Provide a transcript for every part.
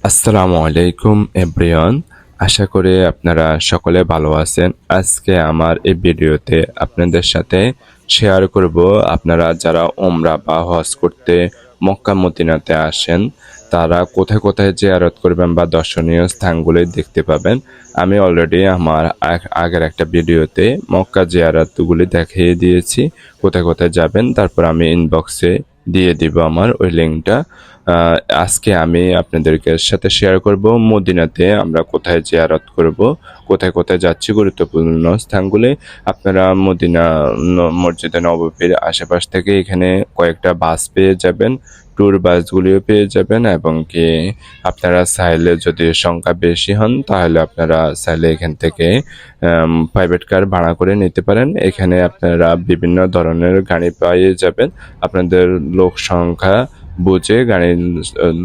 আসসালামু আলাইকুম এভরিওয়ান। আশা করি আপনারা সকলে ভালো আছেন। আজকে আমার এই ভিডিওতে আপনাদের সাথে শেয়ার করব আপনারা যারা ওমরা বা হজ করতে মক্কা মদিনাতে আসেন তারা কোথায় কোথায় জিয়ারত করবেন বা দর্শনীয় স্থানগুলি দেখতে পাবেন। আমি অলরেডি আমার আগের একটা ভিডিওতে মক্কা জিয়ারতগুলি দেখিয়ে দিয়েছি, কোথায় কোথায় যাবেন। তারপর আমি ইনবক্সে দিয়ে দিব আমার ওই লিঙ্কটা। আজকে আমি আপনাদেরকে সাথে শেয়ার করব মদিনাতে আমরা কোথায় জিয়ারত করব, কোথায় কোথায় যাচ্ছি, গুরুত্বপূর্ণ স্থানগুলি। আপনারা মদিনা মসজিদে নববীর আশেপাশ থেকে এখানে কয়েকটা বাস পেয়ে যাবেন, ট্যুর বাসগুলিও পেয়ে যাবেন, এবং কি আপনারা চাইলে যদি সংখ্যা বেশি হন তাহলে আপনারা চাইলে এখান থেকে প্রাইভেট কার ভাড়া করে নিতে পারেন। এখানে আপনারা বিভিন্ন ধরনের গাড়ি পেয়ে যাবেন। আপনাদের লোক সংখ্যা বুঝে গাড়ির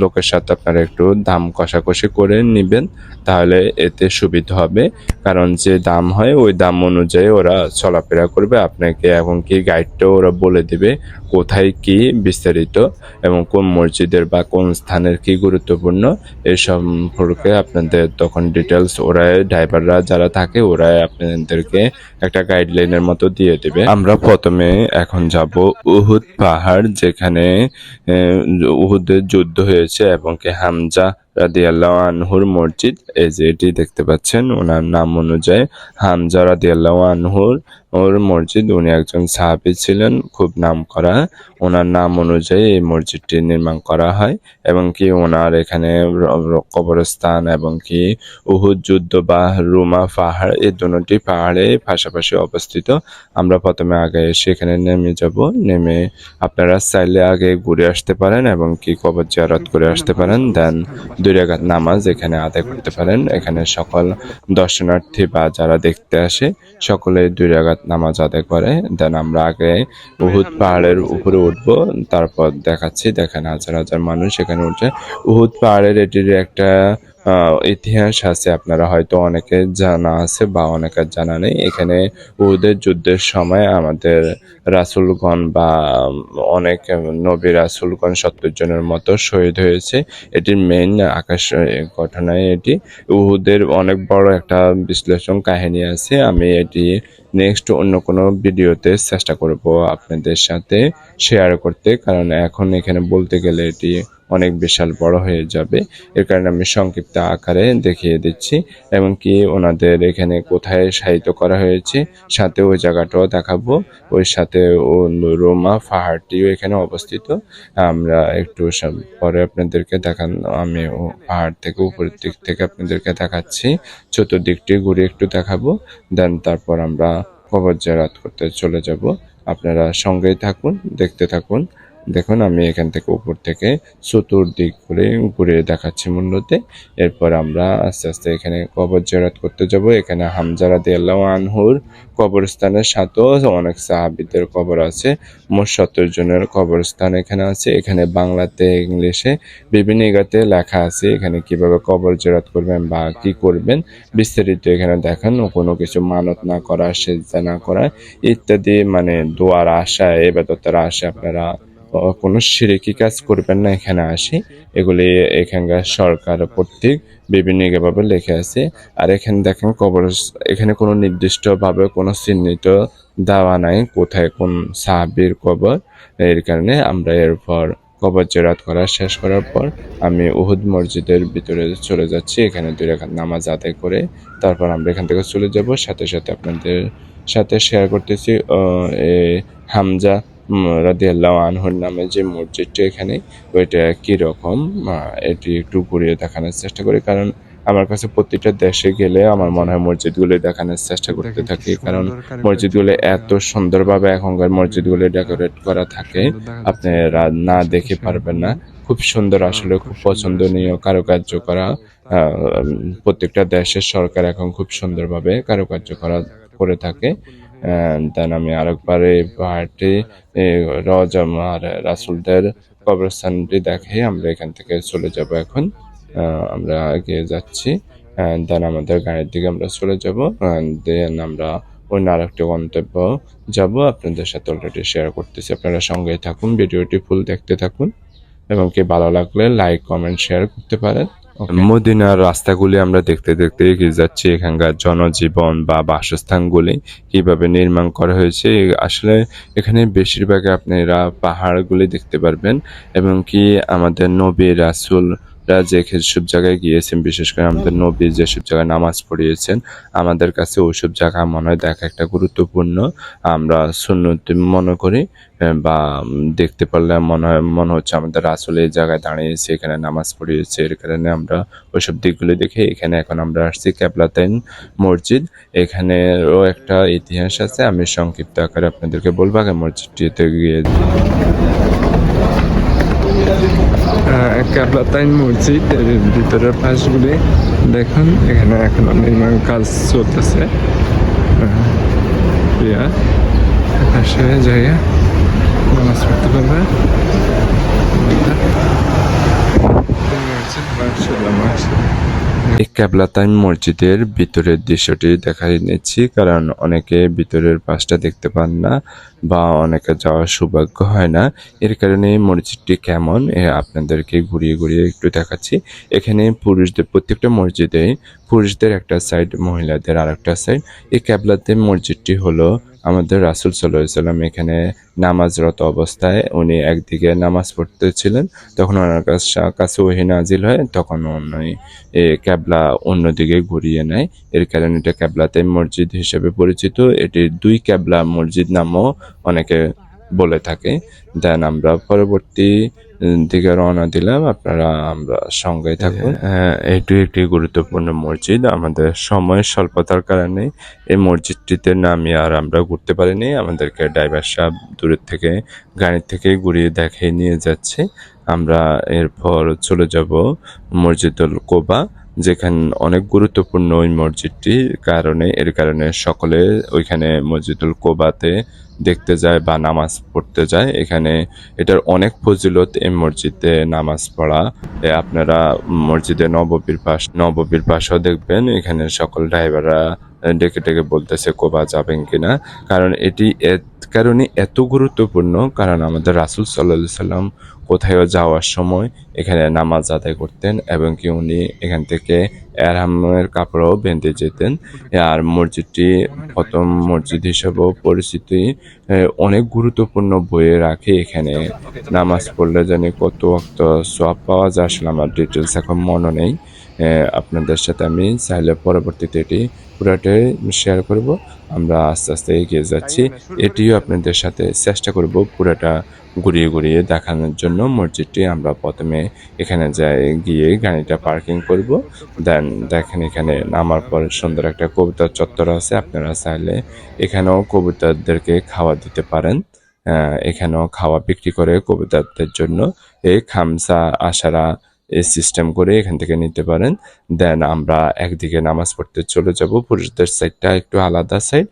লোকের সাথে আপনারা একটু দাম কষাকষি করে নেবেন, তাহলে এতে সুবিধা হবে। কারণ যে দাম হয় ওই দাম অনুযায়ী ওরা চলাফেরা করবে আপনাকে, এবং কি গাইডটাও ওরা বলে দিবে কোথায় কি বিস্তারিত এবং কোন মসজিদের বা কোন স্থানের কি গুরুত্বপূর্ণ এই সম্পর্কে আপনাদের তখন ডিটেলস ওরা ড্রাইভাররা যারা থাকে ওরা আপনাদেরকে একটা গাইডলাইনের মতো দিয়ে দেবে। আমরা প্রথমে এখন যাব উহুদ পাহাড়, যেখানে উহুদের যুদ্ধ হয়েছে, এবং কি হামজা রাদিয়াল্লাহু আনহুর মসজিদ। এই যে এটি দেখতে পাচ্ছেন, ওনার নাম অনুযায়ী হামজা রাদিয়াল্লাহু আনহুর ওর মসজিদ। উনি একজন সাহাবী ছিলেন, খুব নামকরা। ওনার নাম অনুযায়ী এই মসজিদটি নির্মাণ করা হয়, এবং কি ওনার এখানে কবরস্থান এবং কি উহুদ যুদ্ধ বা রুমা পাহাড়, এই দুটি পাহাড়ে পাশাপাশি অবস্থিত। আমরা প্রথমে আগে সেখানে নেমে যাব। নেমে আপনারা চাইলে আগে ঘুরে আসতে পারেন এবং কি কবর জিয়ারত করে আসতে পারেন। দেন 2 রাকাত নামাজ এখানে আদায় করতে পারেন। এখানে সকল দর্শনার্থী বা যারা দেখতে আসে সকলে 2 রাকাত নামাজ আদায় করে। দেন আমরা আগে উহুদ পাহাড়ের উপরে উঠবো, তারপর দেখাচ্ছি। দেখেন হাজার হাজার মানুষ এখানে উঠে। উহুদ পাহাড়ের এটির একটা ইতিহাস আছে, আপনারা হয়তো অনেকে জানা আছে বা অনেকের জানা নেই। এখানে উহুদের যুদ্ধের সময় আমাদের রাসূলগণ বা অনেক নবী রাসূলগণ 70 জনের মতো শহীদ হয়েছে। এটির মেইন আকাশ ঘটনায় এটি। উহুদের অনেক বড় একটা বিশ্লেষণ কাহিনী আছে। আমি এটি নেক্সট অন্য কোনো ভিডিওতে চেষ্টা করব আপনাদের সাথে শেয়ার করতে, কারণ এখন এখানে বলতে গেলে এটি অনেক বিশাল বড় হয়ে যাবে। এর কারণে আমি সংক্ষিপ্ত আকারে দেখিয়ে দিচ্ছি, এবং কি ওনাদের এখানে কোথায় শায়িত করা হয়েছে সাথে ওই জায়গাটাও দেখাবো। ওই সাথে ও রোমা পাহাড়টিও এখানে অবস্থিত। আমরা একটু পরে আপনাদেরকে দেখান, আমি ও পাহাড় থেকে উপরের দিক থেকে আপনাদেরকে দেখাচ্ছি। চতুর্দিকটি ঘুরে একটু দেখাবো। দেন তারপর আমরা কবর জিয়ারত করতে চলে যাব। আপনারা সঙ্গেই থাকুন, দেখতে থাকুন। দেখুন আমি এখান থেকে উপর থেকে চতুর্দিক ঘুরে ঘুরে দেখাচ্ছি মূল্যতে। এরপর আমরা আস্তে আস্তে এখানে কবর জিয়ারত করতে যাব। এখানে হামজা রাদিয়াল্লাহু আনহুর কবরস্থানের সাথেও অনেক সাহাবীদের কবর আছে। মোট 70 জনের কবরস্থান এখানে আছে। এখানে বাংলাতে ইংলিশে বিভিন্ন জায়গাতে লেখা আছে এখানে কিভাবে কবর জিয়ারত করবেন বা কি করবেন বিস্তারিত এখানে দেখান। কোনো কিছু মানত না করা, সেজদা না করা ইত্যাদি, মানে দোয়ার আশা, ইবাদতের আশা আপনারা কোনো শিরকি কাজ করবেন না এখানে আসি। এগুলি এখানকার সরকার কর্তৃক বিভিন্ন ভাবে লেখা আছে। আর এখানে দেখেন কবর, এখানে কোনো নির্দিষ্টভাবে কোনো চিহ্নিত দেওয়া নাই কোথায় কোন সাহাবীর কবর। এর কারণে আমরা এরপর কবর জিয়ারত করা শেষ করার পর আমি উহুদ মসজিদের ভিতরে চলে যাচ্ছি। এখানে 2 রাকাত নামাজ আদায় করে তারপর আমরা এখান থেকে চলে যাব। সাথে সাথে আপনাদের সাথে শেয়ার করতেছি হামজা রাদিয়াল্লাহু আনহুর নামে যে মসজিদটি এখানে, ওইটা কিরকম এটি একটু ঘুরিয়ে দেখানোর চেষ্টা করি। কারণ আমার কাছে প্রতিটা দেশে গেলে আমার মনে হয় মসজিদগুলো দেখানোর চেষ্টা করতে থাকি, কারণ মসজিদগুলো এত সুন্দরভাবে এখনকার মসজিদগুলো ডেকোরেট করা থাকে, আপনারা না দেখে পারবেন না। খুব সুন্দর, আসলে খুব পছন্দনীয় কারুকার্য করা। প্রত্যেকটা দেশের সরকার এখন খুব সুন্দরভাবে কারুকার্য করা করে থাকে। দেন আমি আরেকবার এই পাহাড়টি রওজা আর রাসূলদের কবরস্থানটি দেখে আমরা এখান থেকে চলে যাব এখন। আমরা এগিয়ে যাচ্ছি। দেন আমাদের গাড়ির দিকে আমরা চলে যাব। দেন আমরা অন্য আরেকটি গন্তব্য যাব, আপনাদের সাথে অলরেডি শেয়ার করতেছি। আপনারা সঙ্গেই থাকুন, ভিডিওটি ফুল দেখতে থাকুন, এবং কি ভালো লাগলে লাইক, কমেন্ট, শেয়ার করতে পারেন। মদিনার রাস্তাগুলি আমরা দেখতে দেখতে এগিয়ে যাচ্ছি। এখানকার জনজীবন বা বাসস্থানগুলি কিভাবে নির্মাণ করা হয়েছে, আসলে এখানে বেশিরভাগ আপনারা পাহাড়গুলি দেখতে পারবেন এবং কি আমাদের নবী রাসূলরা যেসব জায়গায় গিয়েছেন, বিশেষ করে আমাদের নবী যেসব জায়গায় নামাজ পড়িয়েছেন, আমাদের কাছে ওইসব জায়গা মনে হয় দেখা একটা গুরুত্বপূর্ণ, আমরা সুন্নত মনে করি। বা দেখতে পারলে মনে হচ্ছে আমাদের রাসূল এই জায়গায় দাঁড়িয়েছে, এখানে নামাজ পড়িয়েছে। এর কারণে আমরা ওইসব দিকগুলো দেখে এখানে এখন আমরা আসছি কেবলাতাইন মসজিদ। এখানেরও একটা ইতিহাস আছে, আমি সংক্ষিপ্ত আকারে আপনাদেরকে বলবো। আগে মসজিদটিতে গিয়ে কেবলাতাইন মসজিদ এর ভিতরের পাশগুলি দেখুন, এখানে এখনো নির্মাণ কাজ চলতেছে। পাশে জায়গা নামাজ পড়তে পারবে। এই কেবলাতাইন মসজিদের ভিতরের দৃশ্যটি দেখাই নিচ্ছি, কারণ অনেকে ভিতরের পাশটা দেখতে পান না বা অনেকে যাওয়ার সৌভাগ্য হয় না। এর কারণে এই মসজিদটি কেমন আপনাদেরকে ঘুরিয়ে ঘুরিয়ে একটু দেখাচ্ছি। এখানে পুরুষদের প্রত্যেকটা মসজিদে পুরুষদের একটা সাইড, মহিলাদের আর একটা সাইড। এই কেবলাতাইন মসজিদটি হলো আমাদের রাসূল সাল্লাল্লাহু আলাইহি ওয়াসাল্লাম এখানে নামাজরত অবস্থায় উনি একদিকে নামাজ পড়তেছিলেন, তখন ওনার কাছে ওহী নাজিল হয়, তখন উনি কেবলা অন্যদিকে ঘুরিয়ে নেয়। এর কারণে এটা কেবলাতাইন মসজিদ হিসেবে পরিচিত। এটি দুই কেবলা মসজিদ নামও অনেকে বলে থাকে। দেন আমরা পরবর্তী দিকে রওনা দিলাম, আপনারা আমরা সঙ্গেই থাকুন। এটি একটি গুরুত্বপূর্ণ মসজিদ। আমাদের সময় স্বল্পতার কারণে এই মসজিদটিতে নামিয়ে আর আমরা ঘুরতে পারিনি। আমাদেরকে ড্রাইভার সাহেব দূরের থেকে গাড়ি থেকে ঘুরিয়ে দেখিয়ে নিয়ে যাচ্ছে। আমরা এরপর চলে যাব মসজিদুল কোবা, যেখানে অনেক গুরুত্বপূর্ণ ওই মসজিদটি, এর কারণে সকলে ওইখানে মসজিদুল কোবাতে দেখতে যায় বা নামাজ পড়তে যায়। এখানে এটার অনেক ফজিলত এই মসজিদে নামাজ পড়া। আপনারা মসজিদে নববীর পাশেও দেখবেন এখানে সকল ড্রাইভাররা ডেকে ডেকে বলতেছে কোবা যাবেন কিনা, কারণ এটি কারণে এত গুরুত্বপূর্ণ, কারণ আমাদের রাসূল সাল্লাল্লাহু আলাইহি সাল্লাম কোথাও যাওয়ার সময় এখানে নামাজ আদায় করতেন এবং কি উনি এখান থেকে এহরামের কাপড়ও বেঁধে যেতেন। আর মসজিদটি প্রথম মসজিদ হিসেবেও পরিচিতি, অনেক গুরুত্বপূর্ণ বইয়ে রাখে। এখানে নামাজ পড়লে জানি কত ওয়াক্ত সওয়াব পাওয়া যায়, আসলে আমার ডিটেলস এখন মনে নেই। আপনাদের সাথে আমি চাইলে পরবর্তীতে এটি পুরাটাই শেয়ার করব। আমরা আস্তে আস্তে এগিয়ে যাচ্ছি। এটিও আপনাদের সাথে চেষ্টা করব পুরাটা ঘুরিয়ে ঘুরিয়ে দেখানোর জন্য। মসজিদটি আমরা প্রথমে এখানে গিয়ে গাড়িটা পার্কিং করব। দেন দেখেন এখানে নামার পর সুন্দর একটা কবুতর চত্বর আছে, আপনারা চাইলে এখানেও কবুতরদেরকে খাওয়া দিতে পারেন। এখানেও খাওয়া বিক্রি করে কবুতরদের জন্য। এই খামসা আশারা এই সিস্টেম করে এখান থেকে নিতে পারেন। দেন আমরা একদিকে নামাজ পড়তে চলে যাব। পুরুষদের সাইডটা একটু আলাদা সাইড,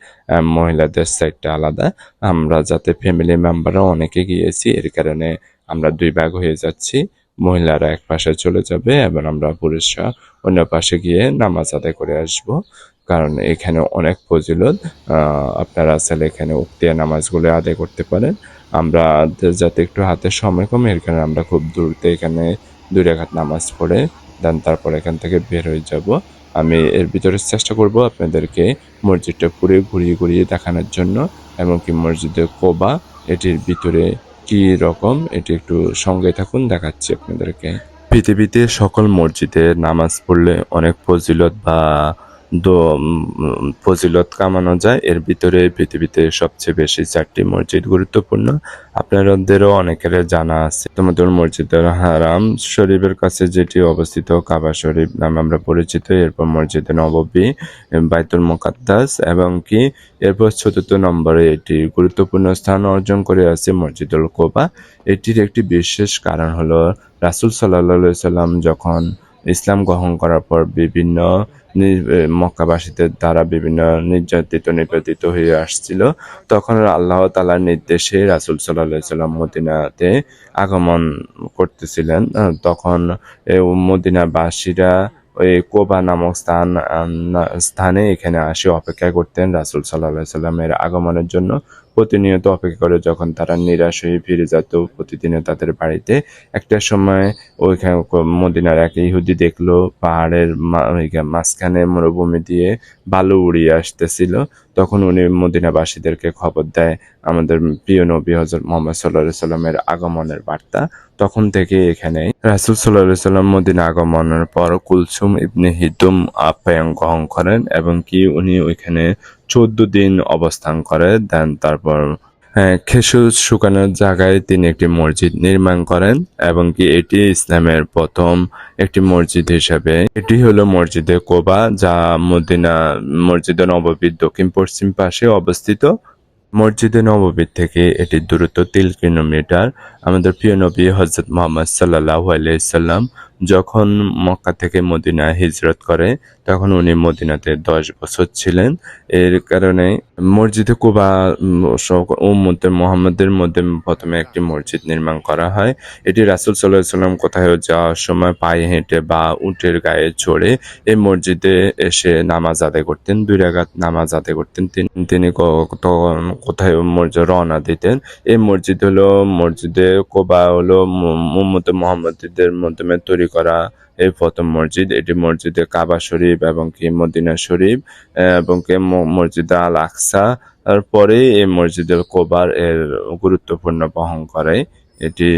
মহিলাদের সাইডটা আলাদা। আমরা যাতে ফ্যামিলি মেম্বাররা অনেকে গিয়েছি, এর কারণে আমরা দুই ভাগ হয়ে যাচ্ছি। মহিলারা এক পাশে চলে যাবে এবং আমরা পুরুষরা অন্য পাশে গিয়ে নামাজ আদায় করে আসব, কারণ এখানে অনেক ফজিলত। আপনারা চাইলে এখানে উক্তিয়া নামাজগুলো আদায় করতে পারেন। আমরা যাতে একটু হাতে সময় কমে, এর কারণে আমরা খুব দ্রুত এখানে 2 রাকাত নামাজ পড়ে দেন তারপর এখান থেকে বের হয়ে যাব। আমি এর ভিতরে চেষ্টা করব আপনাদেরকে মসজিদটা পুরো ঘুরিয়ে ঘুরিয়ে দেখানোর জন্য, এমনকি মসজিদে কোবা এটির ভিতরে কি রকম, এটি একটু সঙ্গে থাকুন, দেখাচ্ছি আপনাদেরকে। পৃথিবীতে সকল মসজিদে নামাজ পড়লে অনেক ফজিলত বা ফজিলত কামানো যায়। এর ভিতরে পৃথিবীতে সবচেয়ে বেশি 4টি মসজিদ গুরুত্বপূর্ণ, আপনাদেরও অনেকের জানা আছে। তোমাদের মসজিদুল হারাম শরীফের কাছে যেটি অবস্থিত কাবা শরীফ নামে আমরা পরিচিত, এরপর মসজিদে নববী, বাইতুল মুকাদ্দাস এবং কি এরপর 4র্থ নম্বরে এটি গুরুত্বপূর্ণ স্থান অর্জন করে আছে মসজিদুল কোবা। এটির একটি বিশেষ কারণ হলো রাসূল সাল্লাল্লাহু আলাইহি সাল্লাম যখন ইসলাম গ্রহণ করার পর বিভিন্ন মক্কাবাসীদের দ্বারা বিভিন্ন নির্যাতিত হয়ে আসছিল, তখন আল্লাহ তাআলার নির্দেশে রাসূল সাল্লাল্লাহু আলাইহি সাল্লাম মদিনাতে আগমন করতেছিলেন। তখন মদিনাবাসীরা ওই কোবা নামক স্থানে এখানে আসে অপেক্ষা করতেন রাসূল সাল্লাল্লাহু আলাইহি সাল্লামের আগমনের জন্য। প্রতিনিয়ত অপেক্ষা করে যখন তারা নিরাশ হয়ে ফিরে যেত প্রতিদিনে তাদের বাড়িতে। একটা সময় ওইখানে মদিনার এক ইহুদি দেখলো পাহাড়ের মাঝখানে মরুভূমি দিয়ে বালু উড়িয়ে আসতেছিল। তখন উনি মদিনাবাসীদেরকে খবর দেয় আমাদের প্রিয় নবী হযরত মুহাম্মদ সাল্লাল্লাহু আলাইহি সাল্লামের আগমনের বার্তা। তখন থেকে এখানে রাসূল সাল্লাল্লাহু আলাইহি সাল্লাম মদিনা আগমনের পর কুলসুম ইবনে হিতুম আপ্যায়ন গ্রহণ করেন এবং কি উনি ওইখানে 14 দিন অবস্থান করে দেন। তারপর খেজুর শুকানোর জায়গায় তিনি একটি মসজিদ নির্মাণ করেন এবং কি এটি ইসলামের প্রথম একটি মসজিদ হিসেবে এটি হলো মসজিদে কোবা, যা মসজিদে নববীর দক্ষিণ পশ্চিম পাশে অবস্থিত। মসজিদে নববীর থেকে এটির দূরত্ব 3 কিলোমিটার। আমাদের প্রিয় নবী হযরত মুহাম্মদ সাল্লাল্লাহু আলাইহি সাল্লাম যখন মক্কা থেকে মদিনায় হিজরত করে তখন উনি মদিনাতে 10 বছর ছিলেন। এর কারণে মসজিদে কুবা উম্মতে মুহাম্মাদের মধ্যে প্রথমে একটি মসজিদ নির্মাণ করা হয়। এটি রাসূল সাল্লাল্লাহু আলাইহি সাল্লাম কোথাও যাওয়ার সময় পায়ে হেঁটে বা উটের গায়ে চড়ে এই মসজিদে এসে নামাজ আদায় করতেন। 2 রাকাত নামাজ আদায় করতেন। তিনি কোথায় রওনা দিতেন। এই মসজিদ হলো মসজিদে কুবা হলো উম্মতে মুহাম্মাদীদের মাধ্যমে তৈরি করা এই প্রথম মসজিদ। এটি মসজিদে কাবা শরীফ এবং কি মদিনা শরীফ এবং কি মসজিদে আল আকসা পরে এই মসজিদে কোবার এর গুরুত্বপূর্ণ বহন করে। এটি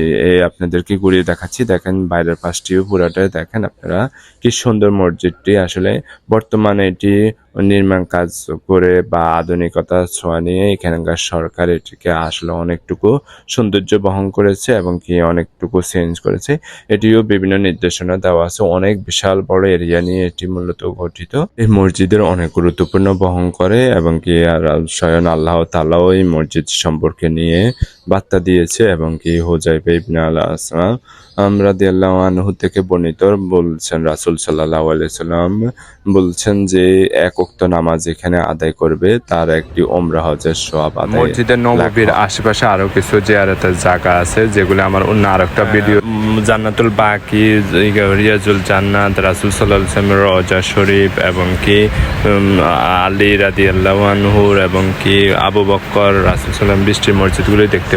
আপনাদেরকে ঘুরিয়ে দেখাচ্ছি, দেখেন বাইরের পাশটিও পুরাটাই দেখেন আপনারা কি সুন্দর মসজিদটি। আসলে বর্তমানে এটি নির্মাণ কাজ করে বা আধুনিকতার ছোঁয়া নিয়ে এখানকার সরকার এটিকে আসলে অনেকটুকু সৌন্দর্য বহন করেছে এবং কি অনেকটুকু চেঞ্জ করেছে। এটিও বিভিন্ন নির্দেশনা দেওয়া আছে। অনেক বিশাল বড় এরিয়া নিয়ে এটি মূলত গঠিত। এই মসজিদের অনেক গুরুত্বপূর্ণ বহন করে এবং কি আর স্বয়ং আল্লাহ তাআলাও এই মসজিদ সম্পর্কে নিয়ে বার্তা দিয়েছে এবং কি হুযায়ফা ইবনে আল-আসলাম রাদিয়াল্লাহু আনহু থেকে বর্ণিত বলছেন রাসূল সাল্লাল্লাহু আলাইহি সাল্লাম বলছেন যে এক ওয়াক্ত নামাজ এখানে আদায় করবে তার একটি উমরা হজের সওয়াব আদায়। মসজিদে নববীর আশেপাশে আরো কিছু জিয়ারতের জায়গা আছে যেগুলো আমার অন্য আরেকটা ভিডিও জান্নাতুল বাকি, রিয়াজুল জান্নাত, রাসূল সাল্লাল্লাহু আলাইহি ওয়াসাল্লামের রওজা শরীফ এবং কি আলী রাদিয়াল্লাহু আনহুর এবং কি আবু বকর রাসূল সাল্লাল্লাহু আলাইহি ওয়াসাল্লাম বৃষ্টির মসজিদগুলো দেখতে